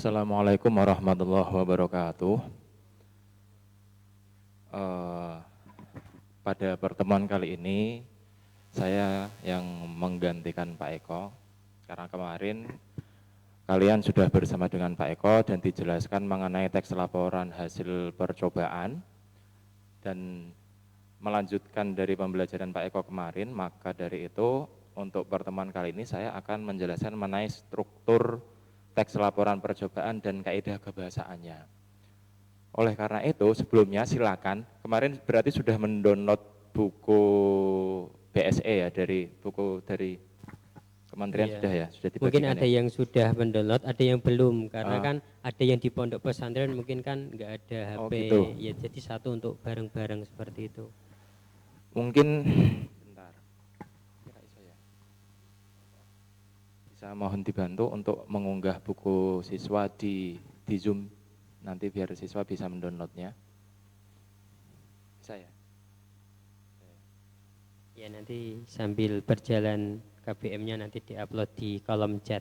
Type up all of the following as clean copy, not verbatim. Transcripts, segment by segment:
Assalamualaikum warahmatullahi wabarakatuh. Pada pertemuan kali ini, saya yang menggantikan Pak Eko, karena kemarin kalian sudah bersama dengan Pak Eko dan dijelaskan mengenai teks laporan hasil percobaan, dan melanjutkan dari pembelajaran Pak Eko kemarin, maka dari itu untuk pertemuan kali ini saya akan menjelaskan mengenai struktur teks laporan percobaan dan kaidah kebahasaannya. Oleh karena itu, sebelumnya silakan, kemarin berarti sudah mendownload buku BSE ya, dari buku dari Kementerian. Iya. Sudah ya, sudah Mungkin dibagikan ada ya. yang sudah mendownload, ada yang belum, karena kan ada yang di pondok pesantren mungkin kan nggak ada Oh HP, gitu. ya jadi satu untuk bareng-bareng seperti itu. Mungkin bentar. Bisa mohon dibantu untuk mengunggah buku siswa di Zoom, nanti biar siswa bisa mendownloadnya. Bisa ya? Ya nanti sambil berjalan KBM-nya nanti diupload di kolom chat.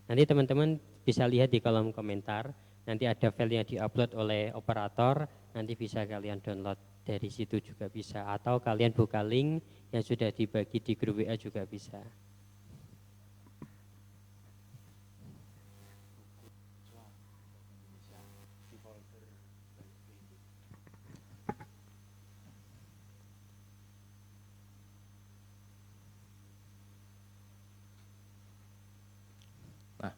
Nanti teman-teman bisa lihat di kolom komentar, nanti ada file yang diupload oleh operator, nanti bisa kalian download dari situ juga bisa, atau kalian buka link yang sudah dibagi di grup WA juga bisa. Nah,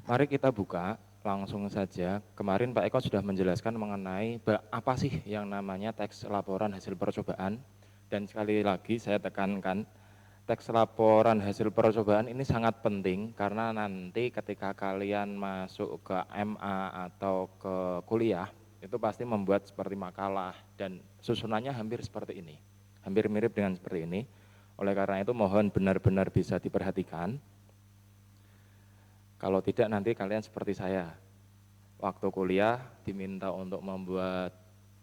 mari kita buka langsung saja. Kemarin Pak Eko sudah menjelaskan mengenai apa sih yang namanya teks laporan hasil percobaan. Dan sekali lagi saya tekankan, teks laporan hasil percobaan ini sangat penting karena nanti ketika kalian masuk ke MA atau ke kuliah, itu pasti membuat seperti makalah dan susunannya hampir seperti ini. Hampir mirip dengan seperti ini. Oleh karena itu mohon benar-benar bisa diperhatikan. Kalau tidak nanti kalian seperti saya, waktu kuliah diminta untuk membuat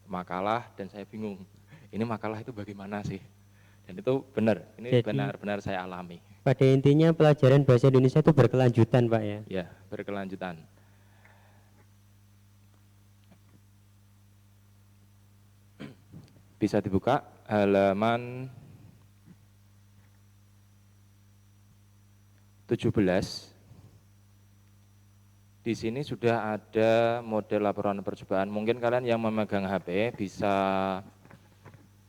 makalah dan saya bingung, ini makalah itu bagaimana sih? Dan itu benar, ini Jadi benar-benar saya alami. pada intinya pelajaran bahasa Indonesia itu berkelanjutan Pak ya. Ya, berkelanjutan. Bisa dibuka halaman 17. Di sini sudah ada model laporan percobaan. Mungkin kalian yang memegang HP bisa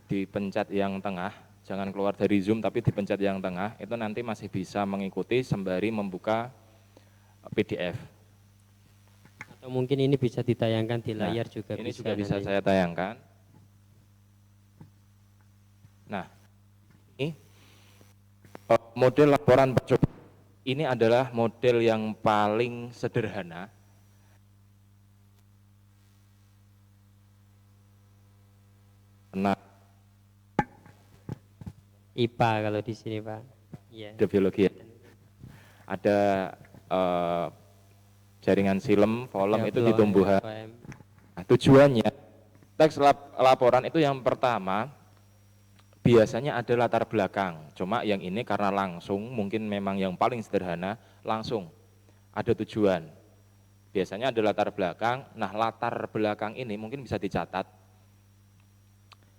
dipencet yang tengah, jangan keluar dari Zoom tapi dipencet yang tengah, itu nanti masih bisa mengikuti sembari membuka PDF. Atau mungkin ini bisa ditayangkan di Nah, layar juga ini bisa juga bisa nanti. saya tayangkan. Nah, ini model laporan percobaan ini adalah model yang paling sederhana. Nah, IPA kalau di sini Pak. Iya. ada biologi ya. Ada jaringan silem, Ada follem itu di flow, tumbuhan. FM. Nah, tujuannya teks laporan itu yang pertama biasanya ada latar belakang. Cuma yang ini karena langsung, mungkin memang yang paling sederhana, langsung ada tujuan. Biasanya ada latar belakang. Nah, latar belakang ini mungkin bisa dicatat.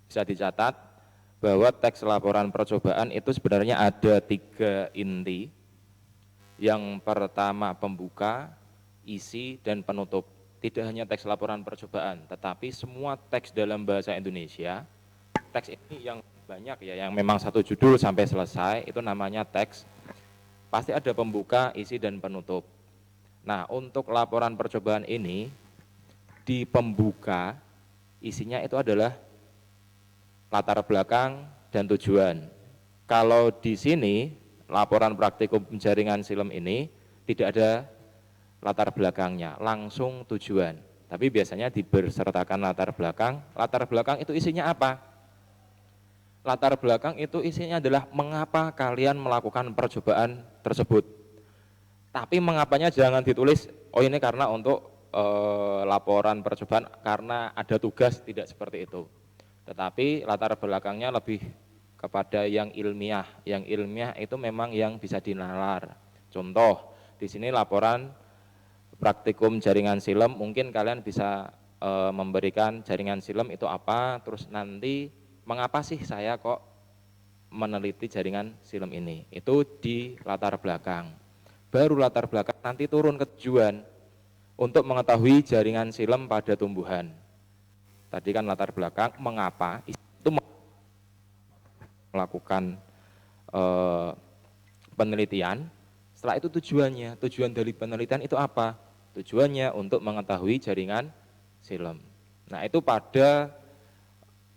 Bisa dicatat bahwa teks laporan percobaan itu sebenarnya ada 3 inti. Yang pertama pembuka, isi, dan penutup. Tidak hanya teks laporan percobaan, tetapi semua teks dalam bahasa Indonesia. Teks ini yang banyak ya, yang memang satu judul sampai selesai, itu namanya teks. Pasti ada pembuka, isi, dan penutup. Nah, untuk laporan percobaan ini, di pembuka, isinya itu adalah latar belakang dan tujuan. Kalau di sini, laporan praktikum jaringan silem ini, tidak ada latar belakangnya, langsung tujuan. Tapi biasanya dibersertakan latar belakang. Latar belakang itu isinya apa? Latar belakang itu isinya adalah mengapa kalian melakukan percobaan tersebut. Tapi mengapanya jangan ditulis, oh ini karena untuk laporan percobaan karena ada tugas, tidak seperti itu. Tetapi latar belakangnya lebih kepada yang ilmiah. Yang ilmiah itu memang yang bisa dinalar. Contoh, di sini laporan praktikum jaringan silem, mungkin kalian bisa memberikan jaringan silem itu apa, terus nanti mengapa sih saya kok meneliti jaringan silem ini. Itu di latar belakang. Baru latar belakang nanti turun ke tujuan untuk mengetahui jaringan silem pada tumbuhan. Tadi kan latar belakang, mengapa itu melakukan penelitian. Setelah itu tujuannya, tujuan dari penelitian itu apa? Tujuannya untuk mengetahui jaringan silem. Nah itu pada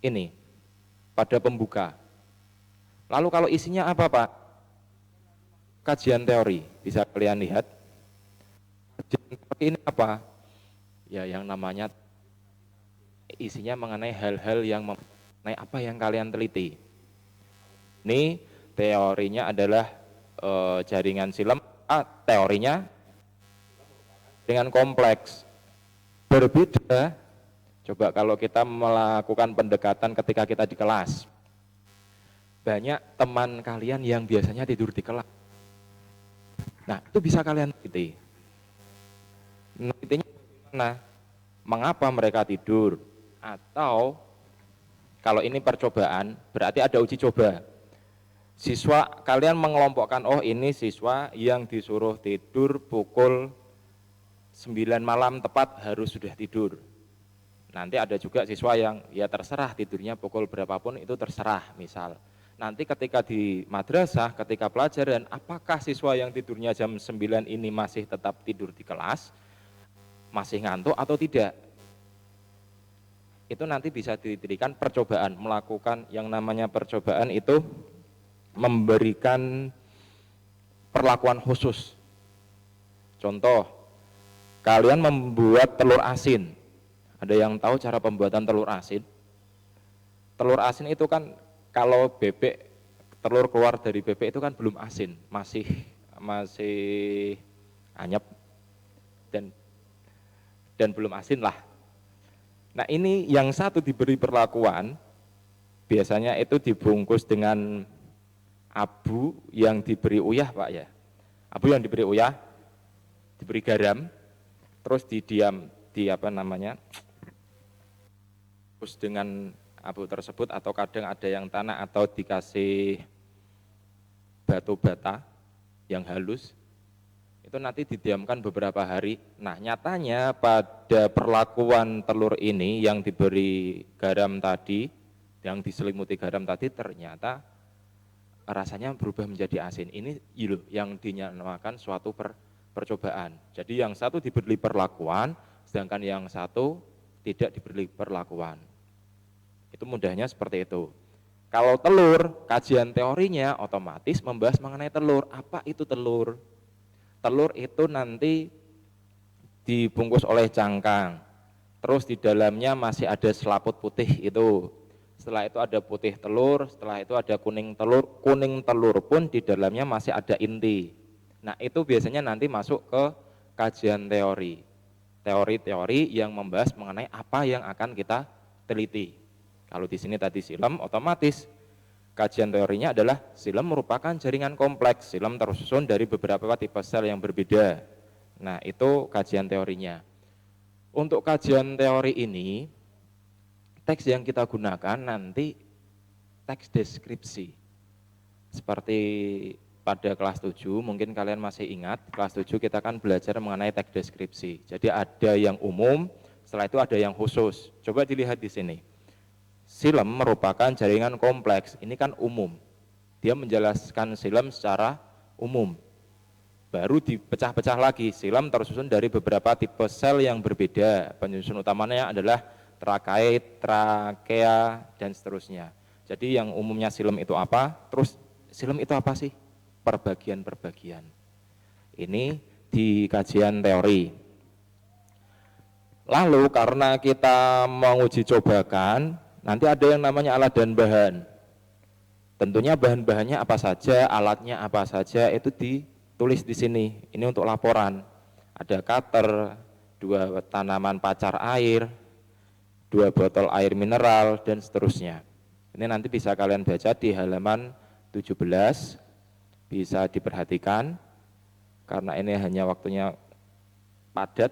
ini, pada pembuka. Lalu kalau isinya apa Pak? Kajian teori, bisa kalian lihat. Kajian teori ini apa? Ya yang namanya isinya mengenai hal-hal yang mengenai apa yang kalian teliti. Ini teorinya adalah jaringan silem, teorinya dengan kompleks. Berbeda, coba kalau kita melakukan pendekatan ketika kita di kelas. Banyak teman kalian yang biasanya tidur di kelas. Nah, itu bisa kalian teliti. Nelitinya bagaimana? Mengapa mereka tidur? Atau kalau ini percobaan, berarti ada uji coba. Siswa kalian mengelompokkan, oh ini siswa yang disuruh tidur pukul 9 malam tepat harus sudah tidur. Nanti ada juga siswa yang ya terserah tidurnya pukul berapapun itu terserah misal. Nanti ketika di madrasah, ketika pelajaran, apakah siswa yang tidurnya jam 9 ini masih tetap tidur di kelas, masih ngantuk atau tidak? Itu nanti bisa diberikan percobaan, melakukan yang namanya percobaan itu memberikan perlakuan khusus. Contoh, kalian membuat telur asin. Ada yang tahu cara pembuatan telur asin? Telur asin itu kan kalau bebek, telur keluar dari bebek itu kan belum asin, masih anyep dan belum asin lah. Nah ini yang satu diberi perlakuan, biasanya itu dibungkus dengan abu yang diberi uyah Pak ya. Abu yang diberi uyah, diberi garam, terus terus dengan abu tersebut atau kadang ada yang tanah atau dikasih batu bata yang halus, itu nanti didiamkan beberapa hari. Nah nyatanya pada perlakuan telur ini yang diberi garam tadi, yang diselimuti garam tadi ternyata rasanya berubah menjadi asin. Ini yang dinamakan suatu percobaan. Jadi yang satu diberi perlakuan, sedangkan yang satu tidak diberi perlakuan. Itu mudahnya seperti itu. Kalau telur, kajian teorinya otomatis membahas mengenai telur. Apa itu telur? Telur itu nanti dibungkus oleh cangkang. Terus di dalamnya masih ada selaput putih itu. Setelah itu ada putih telur, setelah itu ada kuning telur pun di dalamnya masih ada inti. Nah itu biasanya nanti masuk ke kajian teori. Teori-teori yang membahas mengenai apa yang akan kita teliti. Kalau di sini tadi silem, otomatis kajian teorinya adalah silem merupakan jaringan kompleks. Silem tersusun dari beberapa tipe sel yang berbeda. Nah itu kajian teorinya. Untuk kajian teori ini, teks yang kita gunakan nanti teks deskripsi. Seperti pada kelas 7, mungkin kalian masih ingat, kelas 7 kita kan belajar mengenai teks deskripsi. Jadi ada yang umum, setelah itu ada yang khusus. Coba dilihat di sini. Silem merupakan jaringan kompleks, ini kan umum. Dia menjelaskan silem secara umum. Baru dipecah-pecah lagi, silem tersusun dari beberapa tipe sel yang berbeda. Penyusun utamanya adalah trakait, trakea, dan seterusnya. Jadi yang umumnya silem itu apa? Terus silem itu apa sih? Perbagian-perbagian. Ini di kajian teori. Lalu karena kita menguji cobakan, nanti ada yang namanya alat dan bahan. Tentunya bahan-bahannya apa saja, alatnya apa saja, itu ditulis di sini. Ini untuk laporan. Ada cutter, 2 tanaman pacar air, 2 botol air mineral, dan seterusnya. Ini nanti bisa kalian baca di halaman 17, bisa diperhatikan, karena ini hanya waktunya padat.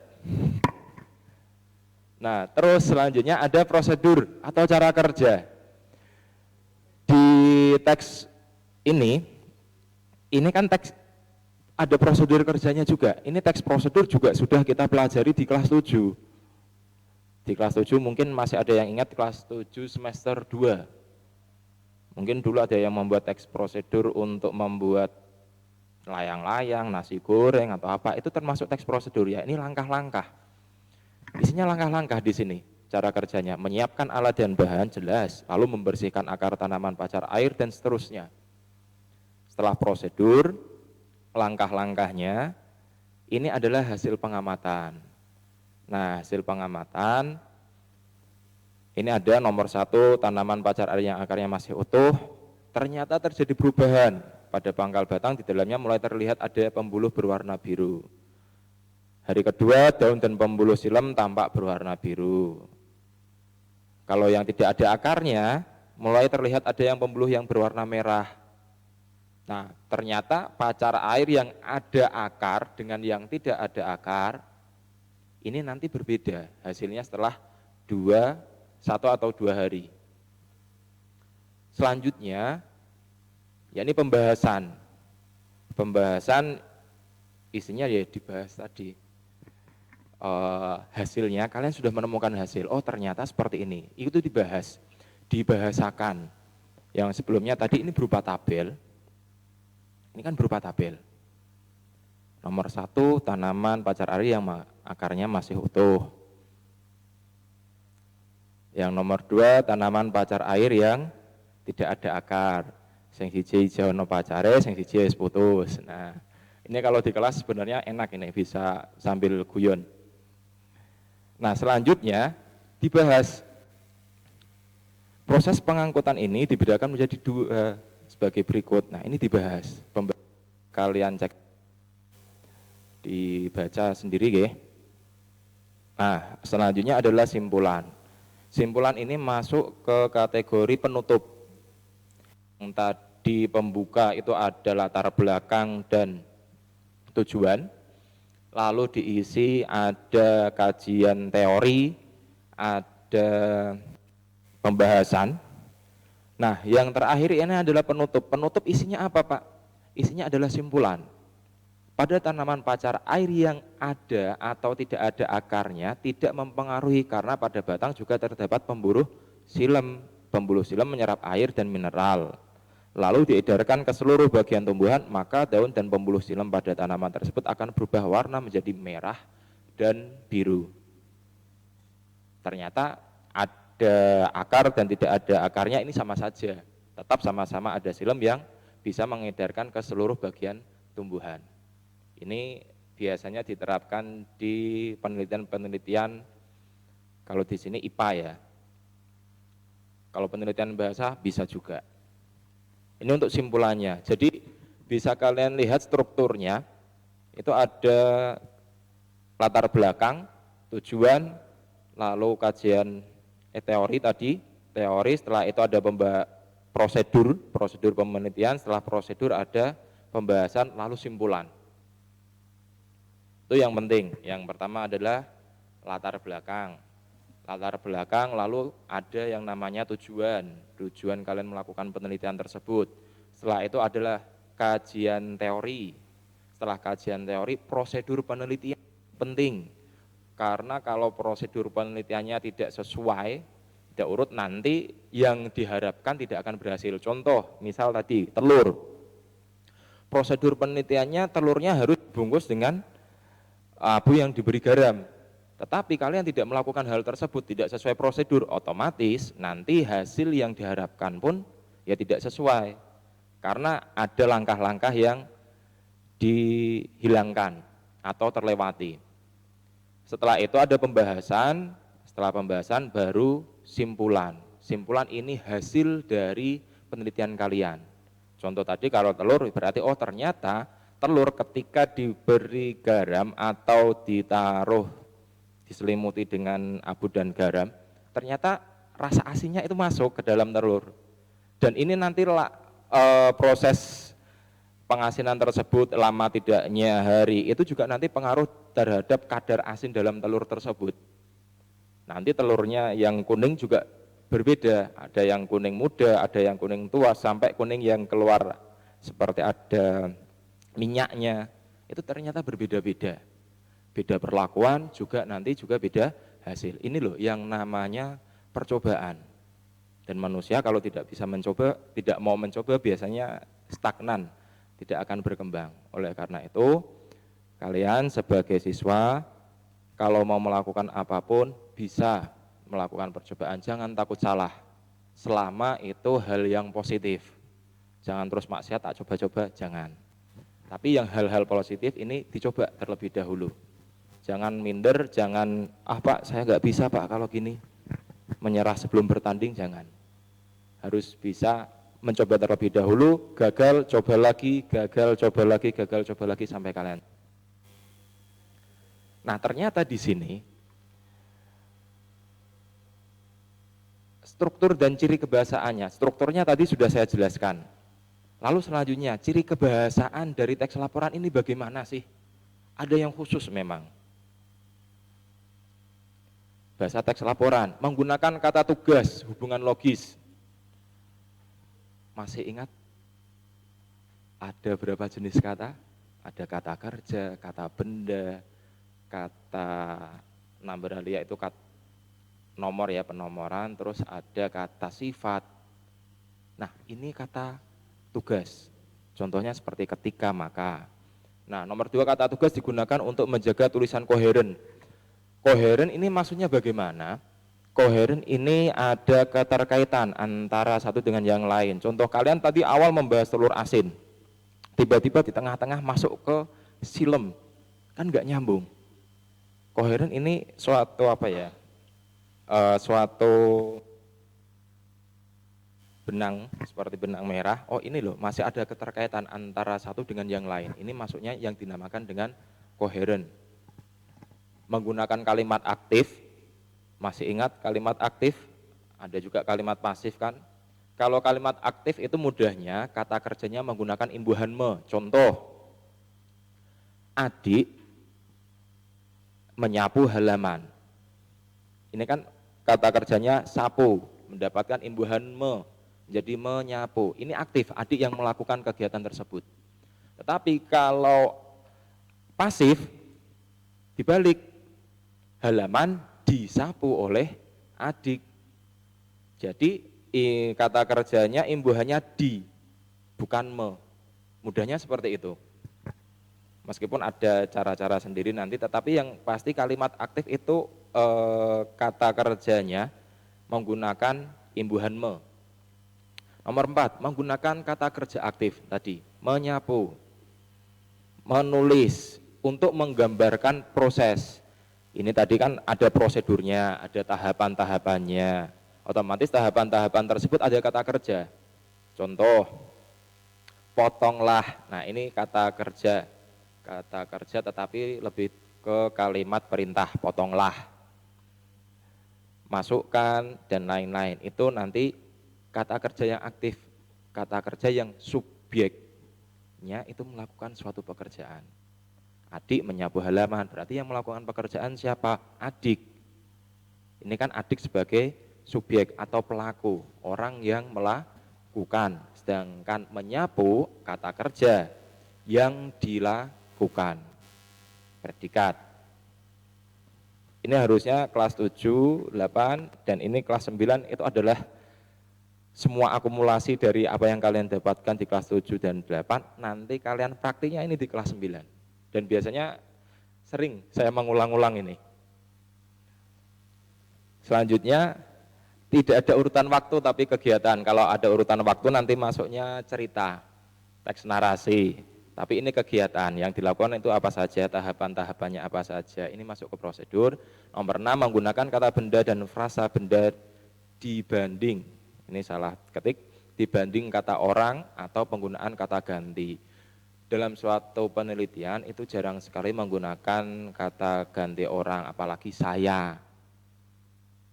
Nah, terus selanjutnya ada prosedur atau cara kerja. Di teks ini kan teks ada prosedur kerjanya juga. Ini teks prosedur juga sudah kita pelajari di kelas 7. Di kelas 7 mungkin masih ada yang ingat kelas 7 semester 2. Mungkin dulu ada yang membuat teks prosedur untuk membuat layang-layang, nasi goreng atau apa, itu termasuk teks prosedur ya. Ini langkah-langkah. Isinya langkah-langkah di sini. Cara kerjanya, menyiapkan alat dan bahan jelas, lalu membersihkan akar tanaman pacar air dan seterusnya. Setelah prosedur, langkah-langkahnya, ini adalah hasil pengamatan. Nah, hasil pengamatan, ini ada nomor 1, tanaman pacar air yang akarnya masih utuh, ternyata terjadi perubahan. Pada pangkal batang di dalamnya mulai terlihat ada pembuluh berwarna biru. Hari kedua, daun dan pembuluh silem tampak berwarna biru. Kalau yang tidak ada akarnya, mulai terlihat ada yang pembuluh yang berwarna merah. Nah, ternyata pacar air yang ada akar dengan yang tidak ada akar, ini nanti berbeda hasilnya setelah 1 atau 2 hari. Selanjutnya, yakni pembahasan. Pembahasan isinya ya dibahas tadi. Hasilnya kalian sudah menemukan hasil, oh ternyata seperti ini, itu dibahas, dibahasakan. Yang sebelumnya tadi ini berupa tabel, ini kan berupa tabel. Nomor 1, tanaman pacar air yang akarnya masih utuh. Yang nomor 2, tanaman pacar air yang tidak ada akar. Sing siji hijau no pacare, sing siji wis putus. Nah, ini kalau di kelas sebenarnya enak ini, bisa sambil guyon. Nah, selanjutnya dibahas. Proses pengangkutan ini dibedakan menjadi 2 sebagai berikut. Nah, ini dibahas. Kalian cek, dibaca sendiri ya. Nah, selanjutnya adalah simpulan. Simpulan ini masuk ke kategori penutup. Yang tadi pembuka itu ada latar belakang dan tujuan. Lalu diisi ada kajian teori, ada pembahasan. Nah, yang terakhir ini adalah penutup. Penutup isinya apa, Pak? Isinya adalah simpulan. Pada tanaman pacar air yang ada atau tidak ada akarnya tidak mempengaruhi karena pada batang juga terdapat pembuluh silem. Pembuluh silem menyerap air dan mineral. Lalu diedarkan ke seluruh bagian tumbuhan, maka daun dan pembuluh silem pada tanaman tersebut akan berubah warna menjadi merah dan biru. Ternyata ada akar dan tidak ada akarnya ini sama saja, tetap sama-sama ada silem yang bisa mengedarkan ke seluruh bagian tumbuhan. Ini biasanya diterapkan di penelitian-penelitian, kalau di sini IPA ya. Kalau penelitian bahasa bisa juga. Ini untuk simpulannya. Jadi bisa kalian lihat strukturnya, itu ada latar belakang, tujuan, lalu kajian teori tadi, teori, setelah itu ada prosedur penelitian, setelah prosedur ada pembahasan, lalu simpulan. Itu yang penting. Yang pertama adalah latar belakang. Latar belakang, lalu ada yang namanya tujuan kalian melakukan penelitian tersebut. Setelah itu adalah kajian teori. Setelah kajian teori, prosedur penelitian penting. Karena kalau prosedur penelitiannya tidak sesuai, tidak urut, nanti yang diharapkan tidak akan berhasil. Contoh, misal tadi telur. Prosedur penelitiannya telurnya harus dibungkus dengan abu yang diberi garam. Tetapi kalian tidak melakukan hal tersebut, tidak sesuai prosedur, otomatis nanti hasil yang diharapkan pun ya tidak sesuai. Karena ada langkah-langkah yang dihilangkan atau terlewati. Setelah itu ada pembahasan, setelah pembahasan baru simpulan. Simpulan ini hasil dari penelitian kalian. Contoh tadi kalau telur berarti oh ternyata telur ketika diberi garam atau ditaruh diselimuti dengan abu dan garam, ternyata rasa asinnya itu masuk ke dalam telur. Dan ini nanti proses pengasinan tersebut lama tidaknya hari, itu juga nanti pengaruh terhadap kadar asin dalam telur tersebut. Nanti telurnya yang kuning juga berbeda, ada yang kuning muda, ada yang kuning tua, sampai kuning yang keluar seperti ada minyaknya, itu ternyata berbeda-beda. Beda perlakuan juga nanti juga beda hasil. Ini loh yang namanya percobaan. Dan manusia kalau tidak bisa mencoba, tidak mau mencoba, biasanya stagnan, tidak akan berkembang. Oleh karena itu, kalian sebagai siswa, kalau mau melakukan apapun, bisa melakukan percobaan, jangan takut salah. Selama itu hal yang positif. Jangan terus maksiat, tak coba-coba, jangan. Tapi yang hal-hal positif ini dicoba terlebih dahulu. Jangan minder, jangan, Pak saya nggak bisa Pak kalau gini. Menyerah sebelum bertanding, jangan. Harus bisa mencoba terlebih dahulu, gagal, coba lagi, gagal, coba lagi, gagal, coba lagi sampai kalian. Nah ternyata di sini, struktur dan ciri kebahasaannya, strukturnya tadi sudah saya jelaskan. Lalu selanjutnya, ciri kebahasaan dari teks laporan ini bagaimana sih? Ada yang khusus memang. Bahasa teks laporan, menggunakan kata tugas, hubungan logis. Masih ingat? Ada berapa jenis kata? Ada kata kerja, kata benda, kata number alia itu kata nomor ya, penomoran, terus ada kata sifat. Nah, ini kata tugas. Contohnya seperti ketika, maka. Nah, nomor 2 kata tugas digunakan untuk menjaga tulisan koheren. Koheren ini maksudnya bagaimana? Koheren ini ada keterkaitan antara satu dengan yang lain. Contoh kalian tadi awal membahas telur asin, tiba-tiba di tengah-tengah masuk ke silem, kan nggak nyambung. Koheren ini suatu apa ya? Suatu benang seperti benang merah. Oh ini loh, masih ada keterkaitan antara satu dengan yang lain. Ini maksudnya yang dinamakan dengan koheren. Menggunakan kalimat aktif, masih ingat kalimat aktif? Ada juga kalimat pasif kan? Kalau kalimat aktif itu mudahnya kata kerjanya menggunakan imbuhan me. Contoh, adik menyapu halaman. Ini kan kata kerjanya sapu, mendapatkan imbuhan me, jadi menyapu. Ini aktif, adik yang melakukan kegiatan tersebut. Tetapi kalau pasif, dibalik, halaman disapu oleh adik. Jadi kata kerjanya imbuhannya di, bukan me. Mudahnya seperti itu. Meskipun ada cara-cara sendiri nanti, tetapi yang pasti kalimat aktif itu kata kerjanya menggunakan imbuhan me. Nomor 4, menggunakan kata kerja aktif tadi, menyapu, menulis untuk menggambarkan proses. Ini tadi kan ada prosedurnya, ada tahapan-tahapannya. Otomatis tahapan-tahapan tersebut ada kata kerja. Contoh, potonglah. Nah ini kata kerja tetapi lebih ke kalimat perintah, potonglah. Masukkan dan lain-lain. Itu nanti kata kerja yang aktif, kata kerja yang subjeknya itu melakukan suatu pekerjaan. Adik menyapu halaman, berarti yang melakukan pekerjaan siapa? Adik. Ini kan adik sebagai subjek atau pelaku, orang yang melakukan. Sedangkan menyapu kata kerja yang dilakukan, predikat. Ini harusnya kelas 7, 8, dan ini kelas 9 itu adalah semua akumulasi dari apa yang kalian dapatkan di kelas 7 dan 8, nanti kalian praktiknya ini di kelas 9. Dan biasanya sering saya mengulang-ulang ini. Selanjutnya, tidak ada urutan waktu tapi kegiatan. Kalau ada urutan waktu nanti masuknya cerita, teks narasi. Tapi ini kegiatan, yang dilakukan itu apa saja, tahapan-tahapannya apa saja. Ini masuk ke prosedur. Nomor 6, menggunakan kata benda dan frasa benda dibanding. Ini salah ketik, dibanding kata orang atau penggunaan kata ganti. Dalam suatu penelitian itu jarang sekali menggunakan kata ganti orang, apalagi saya,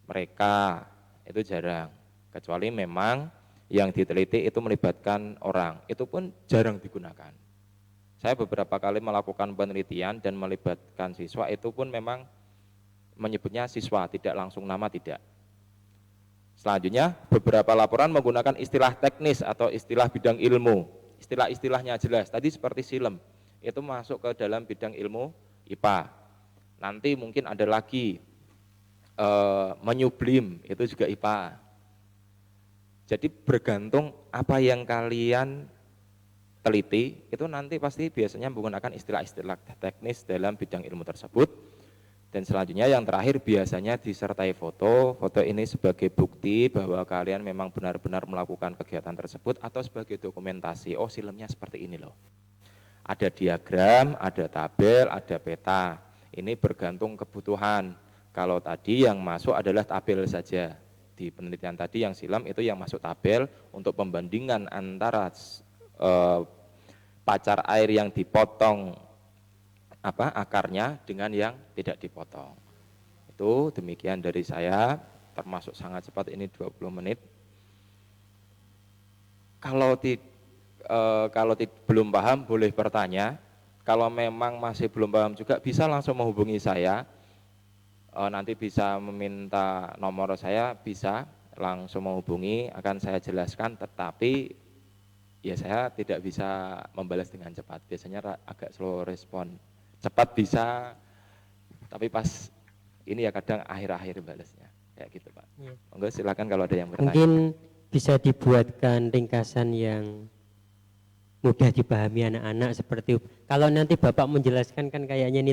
mereka, itu jarang. Kecuali memang yang diteliti itu melibatkan orang, itu pun jarang digunakan. Saya beberapa kali melakukan penelitian dan melibatkan siswa, itu pun memang menyebutnya siswa, tidak langsung nama, tidak. Selanjutnya, beberapa laporan menggunakan istilah teknis atau istilah bidang ilmu. Istilah-istilahnya jelas, tadi seperti silem, itu masuk ke dalam bidang ilmu IPA. Nanti mungkin ada lagi menyublim, itu juga IPA. Jadi bergantung apa yang kalian teliti, itu nanti pasti biasanya menggunakan istilah-istilah teknis dalam bidang ilmu tersebut. Dan selanjutnya yang terakhir biasanya disertai foto. Foto ini sebagai bukti bahwa kalian memang benar-benar melakukan kegiatan tersebut atau sebagai dokumentasi. Oh, silemnya seperti ini loh. Ada diagram, ada tabel, ada peta. Ini bergantung kebutuhan. Kalau tadi yang masuk adalah tabel saja. Di penelitian tadi yang silam itu yang masuk tabel untuk pembandingan antara pacar air yang dipotong akarnya dengan yang tidak dipotong. Itu demikian dari saya, termasuk sangat cepat, ini 20 menit. Kalau belum paham boleh bertanya. Kalau memang masih belum paham juga bisa langsung menghubungi saya. Nanti bisa meminta nomor saya, bisa langsung menghubungi, akan saya jelaskan, tetapi ya saya tidak bisa membalas dengan cepat. Biasanya agak slow respon. Cepat bisa, tapi pas ini ya kadang akhir-akhir balasnya, kayak gitu Pak. Ya. Monggo silakan kalau ada yang bertanya. Mungkin bisa dibuatkan ringkasan yang mudah dipahami anak-anak seperti kalau nanti Bapak menjelaskan kan kayaknya ini